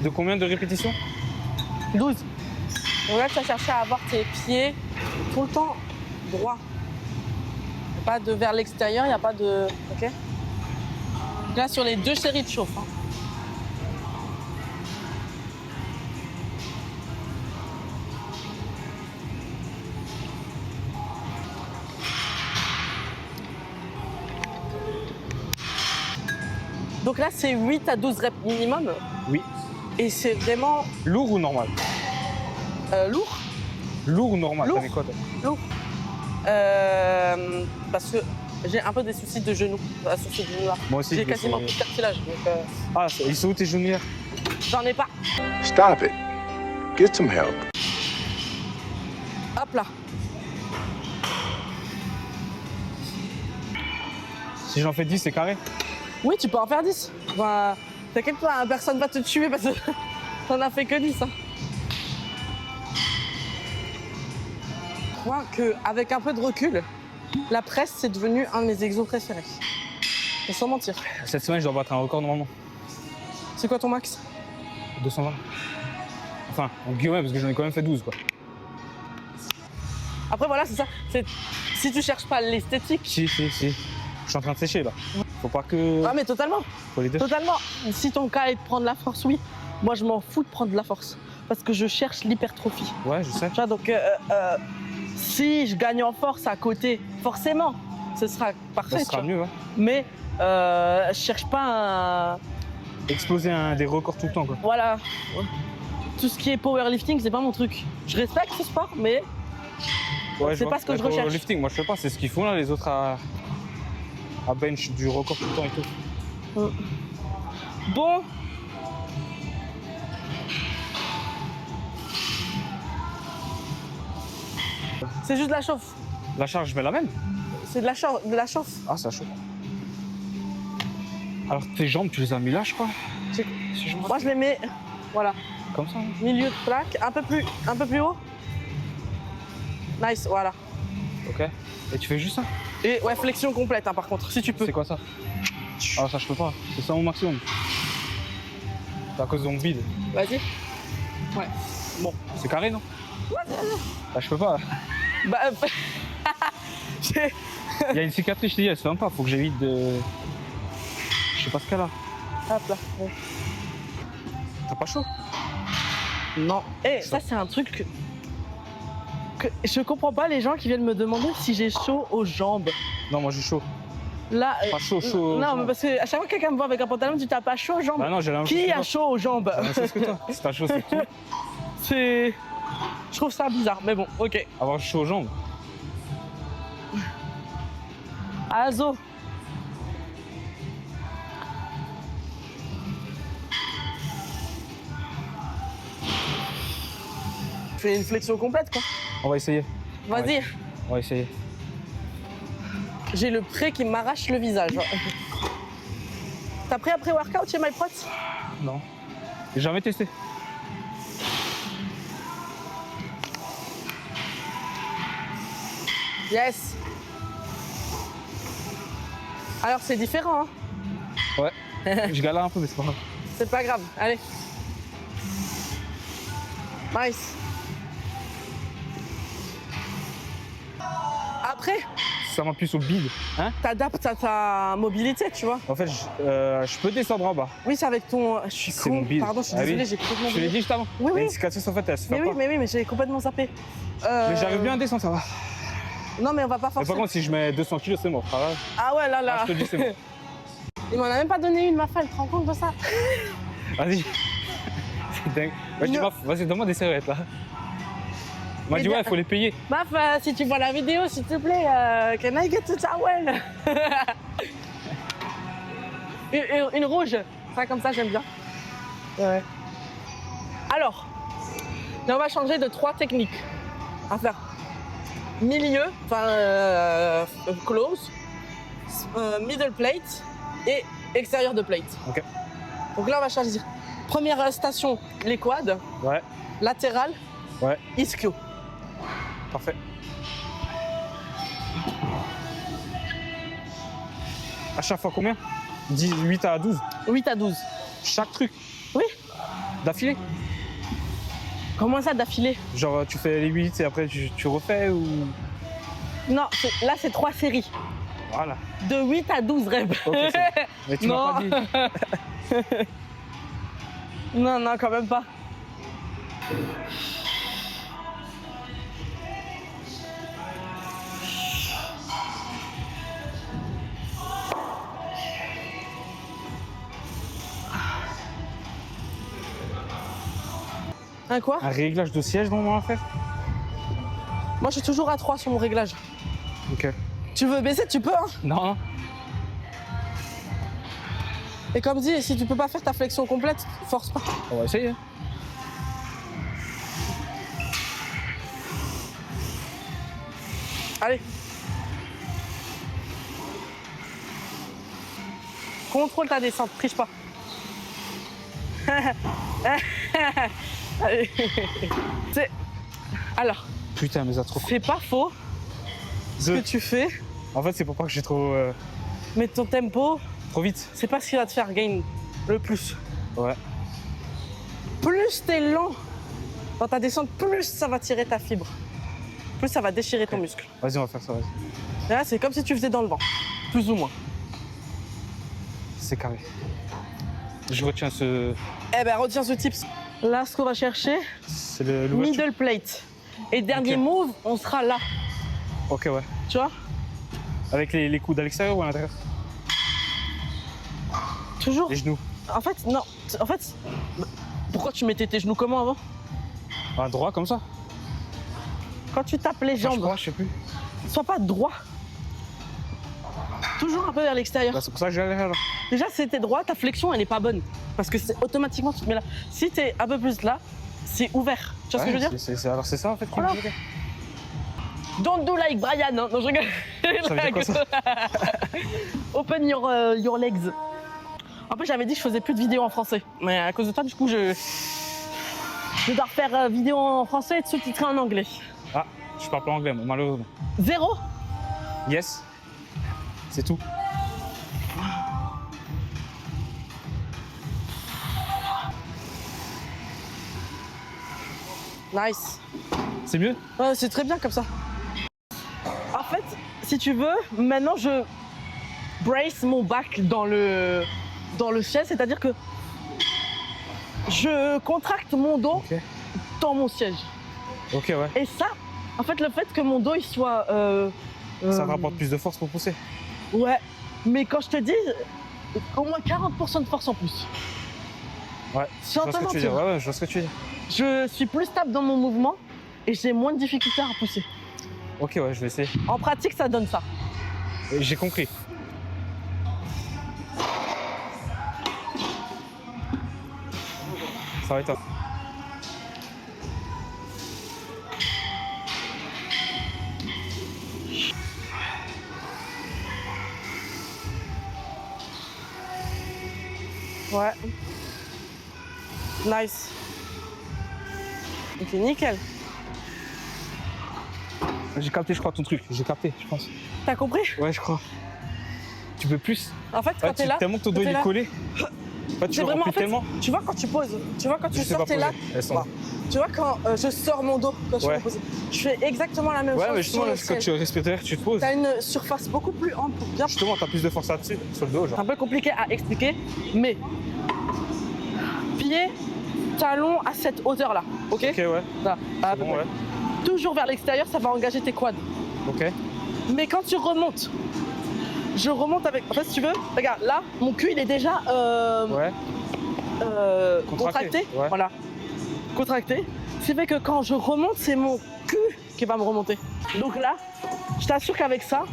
De combien de répétitions? 12. Donc là, tu vas chercher à avoir tes pieds tout le temps droits. Pas de vers l'extérieur, il n'y a pas de... Ok. Donc là, sur les 2 séries de chauffe. Hein. Donc là, c'est 8 à 12 reps minimum. Oui. Et c'est vraiment Lourd ou normal? lourd. Lourd ou normal? Lourd. T'avais quoi toi? Lourd. Parce que j'ai un peu des soucis de genoux sur ce genou-là. Moi aussi. J'ai quasiment plus de cartilage. Donc, Ah, ils sont où tes genoux hier? j'en ai pas. Stop it. Get some help. Hop là. Si j'en fais 10, c'est carré? Oui, tu peux en faire 10. Enfin, t'inquiète pas, hein, personne va te tuer parce que t'en as fait que 10. Hein. Je crois qu'avec un peu de recul, la presse, c'est devenu un de mes exos préférés. Et sans mentir. Cette semaine, je dois battre un record normalement. C'est quoi ton max? 220. Enfin, en guillemets, parce que j'en ai quand même fait 12, quoi. Après, voilà, c'est ça. Si tu cherches pas l'esthétique. Si. Je suis en train de sécher, là. Faut pas que... Ah, mais totalement. Faut les deux. Totalement. Si ton cas est de prendre la force, oui. Moi, je m'en fous de prendre de la force. Parce que je cherche l'hypertrophie. Ouais, je sais. Tu vois, donc, si je gagne en force à côté, forcément, ce sera parfait. Ça sera tu vois. mieux, ouais. Mais je cherche pas un... Exploser des records tout le temps, quoi. Voilà. Tout ce qui est powerlifting, c'est pas mon truc. Je respecte ce sport, mais Ouais, c'est pas ce que je recherche. Lifting, moi je fais pas, c'est ce qu'ils font là, les autres à bench du record tout le temps et tout. Bon. C'est juste de la chauffe. La charge, je mets la même? C'est de la chauffe. Ah, ça chauffe. Alors tes jambes, tu les as mis là, je crois? Si je me Moi, je les mets, voilà, Comme ça, hein. milieu de plaque, un peu plus haut. Nice, voilà. Ok. Et tu fais juste ça? Et ouais, flexion complète, hein, par contre, si tu peux. C'est quoi ça? Ah, ça je peux pas. C'est ça mon maximum. C'est à cause de mon bide. Vas-y. Ouais. Bon, c'est carré, non? Ah, je peux pas. Bah, Il y a une cicatrice, je te dis, elle se fait pas. Faut que j'évite de... Je sais pas ce qu'elle a. hop là. Ouais. T'as pas chaud? Non. Eh, ça c'est un truc que je comprends pas les gens qui viennent me demander si j'ai chaud aux jambes. Non, moi j'ai chaud. Là. Pas chaud. Non, mais parce que à chaque fois que quelqu'un me voit avec un pantalon, tu dis t'as pas chaud aux jambes. Bah non, j'ai la même chose Qui que a toi. chaud aux jambes? C'est ce que toi. Si t'as chaud, c'est tout. C'est. Je trouve ça bizarre, mais bon, ok. Avoir chaud aux jambes. Azo. Je fais une flexion complète, quoi. On va essayer. Vas-y. On va essayer. J'ai le pré qui m'arrache le visage. T'as pris un pré-workout chez MyProts? Non. J'ai jamais testé. Yes. Alors c'est différent, hein. Ouais. Je galère un peu, mais c'est pas grave. C'est pas grave. Allez. Nice. Après, Ça m'appuie sur le bide. Hein? t'adaptes à ta mobilité, tu vois. En fait, je peux descendre en bas. Oui, c'est avec ton... Je suis C'est con. mon bide. Pardon, je suis Ah oui. désolée, j'ai complètement Je te l'ai oublié. dit juste avant. Oui, Il y a oui. une cicatrice en fait, elle se fait pas. Mais j'ai complètement zappé. Mais j'arrive bien à descendre, ça va. Non, mais on va pas Mais forcer. par contre, si je mets 200 kilos, c'est mort. Ah, ouais. Ah ouais, là, là. Ah, je te dis, c'est mort. Il m'en a même pas donné une, ma femme. Tu te rends compte de ça? Vas-y. C'est dingue. Ouais, je dis, Non. Maf, vas-y, donne-moi des serviettes là. Il m'a dit, ouais, il faut les payer. Maf, si tu vois la vidéo, s'il te plaît, can I get a towel? une rouge. Ça, comme ça, j'aime bien. Ouais. Alors, là, on va changer de 3 techniques à faire. Milieu, enfin close, middle plate et extérieur de plate. Ok. Donc là, on va choisir. Première station, les quads. Ouais, Latéral, ouais, ischio. parfait. À chaque fois combien? 8 à 12. 8 à 12. Chaque truc. Oui. D'affilée. Comment ça d'affilée? Genre, tu fais les 8 et après tu refais ou. Non, là c'est 3 séries. Voilà. De 8 à 12 reps. Ok, c'est bon. Mais tu m'as pas dit. Non, non, quand même pas. Un quoi? Un réglage de siège normalement à faire. Moi je suis toujours à 3 sur mon réglage. Ok. Tu veux baisser, tu peux hein. Non, non. Et comme dit, si tu peux pas faire ta flexion complète, force pas. On va essayer. Allez. Contrôle ta descente, triche pas. Allez. Alors, Putain, mais ça trop. c'est pas faux ce que tu fais, En fait, c'est pour pas que j'ai trop. mais ton tempo, Trop vite. c'est pas ce qui va te faire gain le plus. Ouais. Plus t'es lent dans ta descente, plus ça va tirer ta fibre. Plus ça va déchirer ton muscle. Vas-y, on va faire ça, vas-y. Et là, c'est comme si tu faisais dans le vent, plus ou moins. C'est carré. Je retiens ce. Eh ben, retiens ce tips. Là, ce qu'on va chercher, C'est l'ouverture. middle plate. Et dernier Ok. move, on sera là. Ok, ouais. Tu vois? Avec les coudes à l'extérieur ou à l'intérieur? Toujours. Les genoux. En fait, non. En fait, pourquoi tu mettais tes genoux comment avant? Un droit comme ça? Quand tu tapes les Je jambes, crois, je sais plus. sois pas droit. Toujours un peu vers l'extérieur. Bah, c'est pour ça que j'ai l'air là. Déjà, si t'es droit, ta flexion, elle est pas bonne. Parce que c'est automatiquement, tu te mets là. Si t'es un peu plus là, c'est ouvert. Tu vois ce que je veux dire? Alors c'est ça en fait qui Voilà. me dit. Don't do like Brian, hein. Non, je rigole. Ça veut dire quoi ça? Open your legs. En fait, j'avais dit que je faisais plus de vidéos en français. Mais à cause de toi, du coup, je dois refaire vidéo en français et sous-titrer en anglais. Ah, je parle pas anglais, moi, malheureusement. 0. Yes. C'est tout. Nice. C'est mieux? Ouais, c'est très bien comme ça. En fait, si tu veux, maintenant je brace mon back dans le siège, c'est-à-dire que je contracte mon dos Ok. dans mon siège. Ok, ouais. Et ça, en fait, le fait que mon dos il soit. Ça rapporte plus de force pour pousser. Ouais, mais quand je te dis, au moins 40% de force en plus. Ouais. Je vois ce que tu veux dire. Ouais, ouais, je vois ce que tu veux dire. Je suis plus stable dans mon mouvement et j'ai moins de difficultés à pousser. Ok, ouais, je vais essayer. En pratique, ça donne ça. J'ai compris. Ça va être top. Ouais. Nice. Ok, nickel. J'ai capté, je crois, ton truc. J'ai capté, je pense. T'as compris? Ouais, je crois. Tu peux plus. En fait, quand Ouais, t'es là, tellement que ton quand dos il t'es est là, collé. Ouais, tu c'est le vraiment, remplis en fait, tellement. tu vois quand tu poses, tu vois quand tu Je sais sors, pas t'es là, poser. Elles sont- bah, tu vois quand je sors mon dos, quand je Ouais. suis posé, je fais exactement la même Ouais, chose mais justement, sur là, le quand siège. tu respires derrière, tu te poses. T'as une surface beaucoup plus ample pour bien. Justement, t'as plus de force là-dessus, sur le dos, C'est genre. un peu compliqué à expliquer, mais pied, talon à cette hauteur-là, ok? Ok, ouais. Là, à peu Bon, près. ouais. Toujours vers l'extérieur, ça va engager tes quads. Ok. Mais quand tu remontes, je remonte avec. En fait, si tu veux, regarde, là, mon cul, il est déjà Ouais. contracté. Ouais. Voilà. Contracté. Ce qui fait que quand je remonte, c'est mon cul qui va me remonter. Donc là, je t'assure qu'avec ça,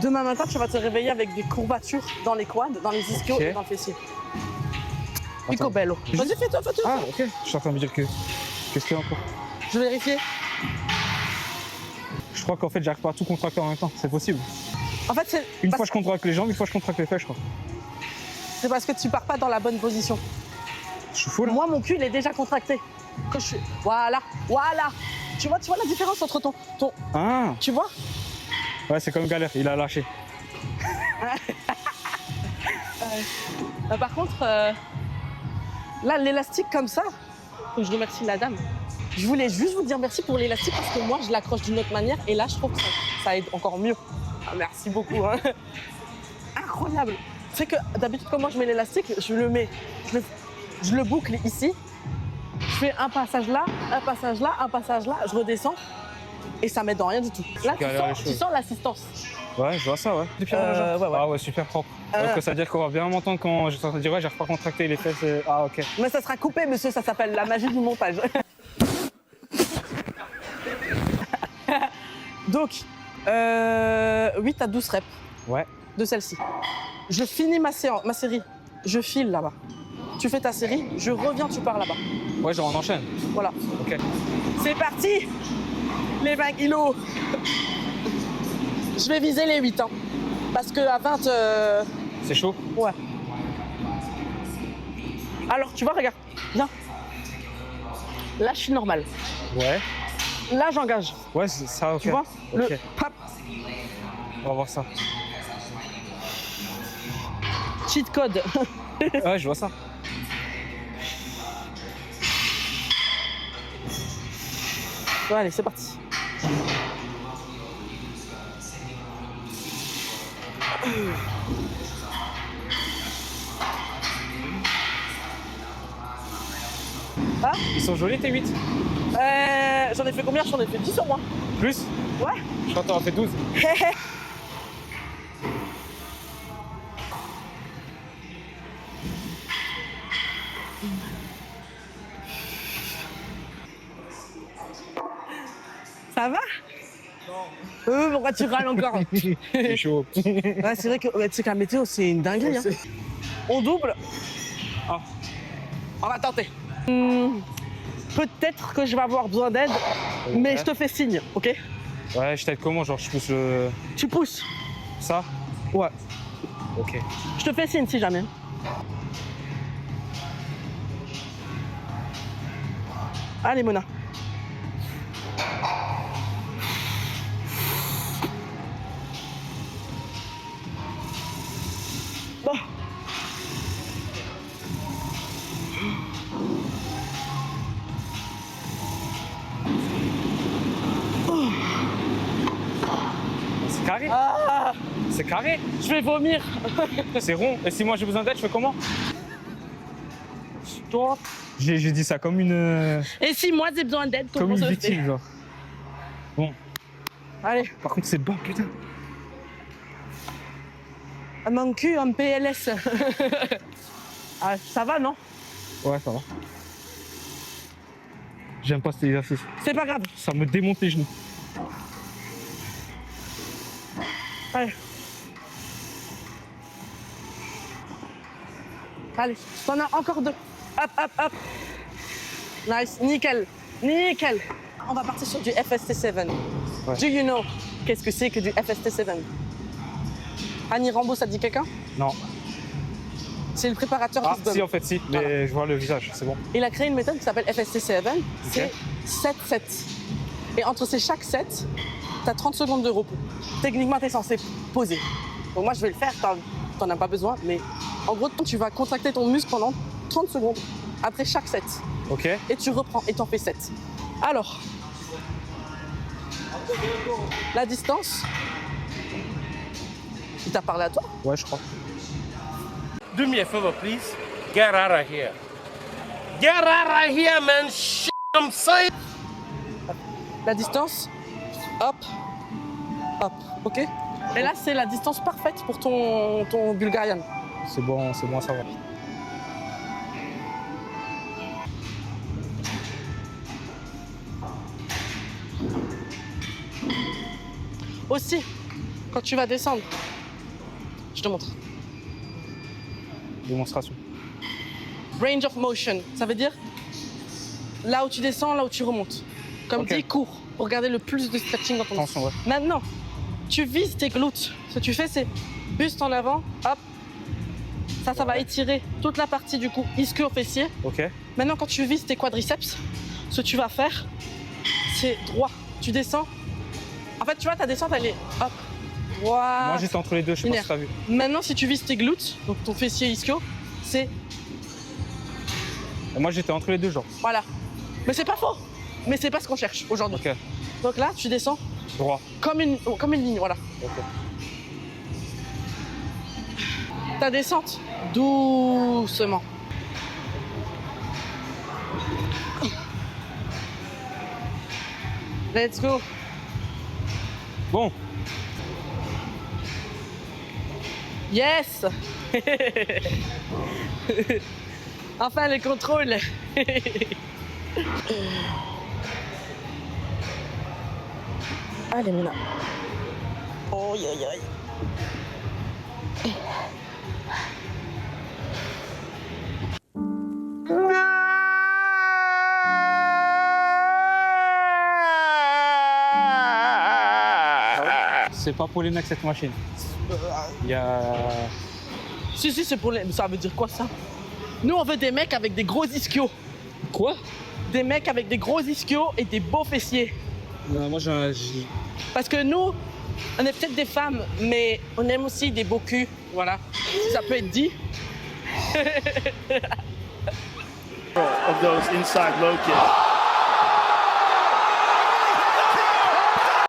demain matin, tu vas te réveiller avec des courbatures dans les quads, dans les ischios Ok. et dans le fessier. Attends. Picobello. Vas-y, fais-toi, fais-toi. Ah, ok. Je suis en train de me dire que. Qu'est-ce qu'il y a encore? Je vais vérifier. Je crois qu'en fait, j'arrive pas à tout contracter en même temps. C'est possible. En fait, c'est Une parce, fois, je contracte les jambes, une fois, je contracte les fesses, je crois. c'est parce que tu pars pas dans la bonne position. Je suis fou là. Moi, mon cul, il est déjà contracté. Quand je suis... Voilà, voilà. Tu vois la différence entre ton... Ah, Tu vois? ouais, c'est comme galère, il a lâché. Par contre, Là, l'élastique comme ça, faut que je remercie la dame. Je voulais juste vous dire merci pour l'élastique parce que moi, je l'accroche d'une autre manière et là, je trouve que ça aide encore mieux. Ah, merci beaucoup. Hein. Incroyable. C'est que d'habitude, comment je mets l'élastique, je le boucle ici. Je fais un passage là, un passage là, un passage là, je redescends et ça m'aide dans rien du tout. Là, tu sens l'assistance. Ouais, je vois ça, ouais. Ouais. Ah ouais, super propre. Donc ça veut dire qu'on va bien m'entendre quand je suis en train de dire ouais, j'arrive pas à contracter les fesses. Ah ok. Mais ça sera coupé, monsieur, ça s'appelle la magie du montage. Donc, 8 à 12 reps Ouais. de celle-ci. Je finis ma série, je file là-bas. Tu fais ta série, je reviens, tu pars là-bas. Ouais, genre on enchaîne. Voilà. Ok. C'est parti, les 20 kilos. Je vais viser les 8 ans. Parce qu'à 20... C'est chaud? Ouais. Alors, tu vois, regarde. Viens. Là, je suis normale. Ouais. Là, j'engage. Ouais, c'est ça, ok. Tu vois Ok. Le pap. On va voir ça. Cheat code. Ouais, je vois ça. Ouais, allez, c'est parti. Ah, Ils sont jolis tes 8? j'en ai fait combien? J'en ai fait 10 au moins. Plus? Ouais. Je crois que t'en as fait 12. Ça va? Non. Pourquoi tu râles encore? C'est chaud. Ouais, c'est vrai que tu sais que la météo, c'est une dinguerie. Hein. On double. Ah. On va tenter. Peut-être que je vais avoir besoin d'aide, mais je te fais signe, ok? Ouais, je t'aide comment? Genre, je pousse le. Tu pousses. Ça? Ouais. Ok. Je te fais signe si jamais. Allez, Mona. Bon. C'est carré? Ah, C'est carré? je vais vomir. C'est rond. Et si moi j'ai besoin d'aide, je fais comment? Stop. J'ai dit ça comme une. Et si moi j'ai besoin d'aide, Comme comment une ça se victime, fait? genre. Bon. Allez, Par contre, c'est bas, putain. mon cul en PLS. Ah, ça va, non? Ouais, ça va. J'aime pas cet exercice. C'est pas grave. Ça me démonte les genoux. Allez. Allez, t'en as encore 2. Hop, hop, hop. Nice, nickel, nickel. On va partir sur du FST7. Ouais. Do you know qu'est-ce que c'est que du FST7? Annie Rambo, ça te dit quelqu'un? Non. C'est le préparateur Ah, qui se donne. si, en fait, si. Mais Voilà. je vois le visage, c'est bon. Il a créé une méthode qui s'appelle FST7. C'est 7 sets. Et entre chaque set, tu as 30 secondes de repos. Techniquement, tu es censé poser. Donc moi, je vais le faire, t'en as pas besoin. Mais en gros, tu vas contracter ton muscle pendant 30 secondes après chaque set. Ok. Et tu reprends et t'en fais 7. Alors, la distance, il t'a parlé à toi? Ouais, je crois. Do me a favor, please. Get out of here. Get out of here, man. Shit, I'm saying. La distance, hop, hop, ok? Et là, c'est la distance parfaite pour ton Bulgarian. C'est bon à savoir. Aussi, quand tu vas descendre, je te montre. Démonstration. Range of motion, ça veut dire là où tu descends, là où tu remontes. Comme Ok. dit, cours pour garder le plus de stretching dans ton muscle. Attention, ouais. Maintenant, tu vises tes glutes. Ce que tu fais, c'est buste en avant, hop. Ça va étirer toute la partie du cou ischio-fessier. Ok. Maintenant, quand tu vises tes quadriceps, ce que tu vas faire, c'est droit. Tu descends. En fait, tu vois, ta descente, elle est hop. Voilà. Moi, j'étais entre les deux, je sais pas Linéaire. si t'as vu. Maintenant, si tu vises tes glutes, donc ton fessier ischio, c'est Et moi, j'étais entre les deux, genre. Voilà. Mais c'est pas faux. Mais c'est pas ce qu'on cherche aujourd'hui. Ok. Donc là, tu descends Droit. comme une ligne, voilà. Ok. Ta descente, doucement. Let's go. Bon. Yes. Enfin, le contrôle. Allez, Mina. Oh, aïe, aïe, aïe. C'est pas pour les mecs, cette machine. Il y a... Si, c'est pour les... Ça veut dire quoi, ça? Nous, on veut des mecs avec des gros ischios. Quoi? Des mecs avec des gros ischios et des beaux fessiers. Moi, j'ai... Parce que nous, on est peut-être des femmes, mais on aime aussi des beaux culs. Voilà. Si ça peut être dit. Of those inside low kicks.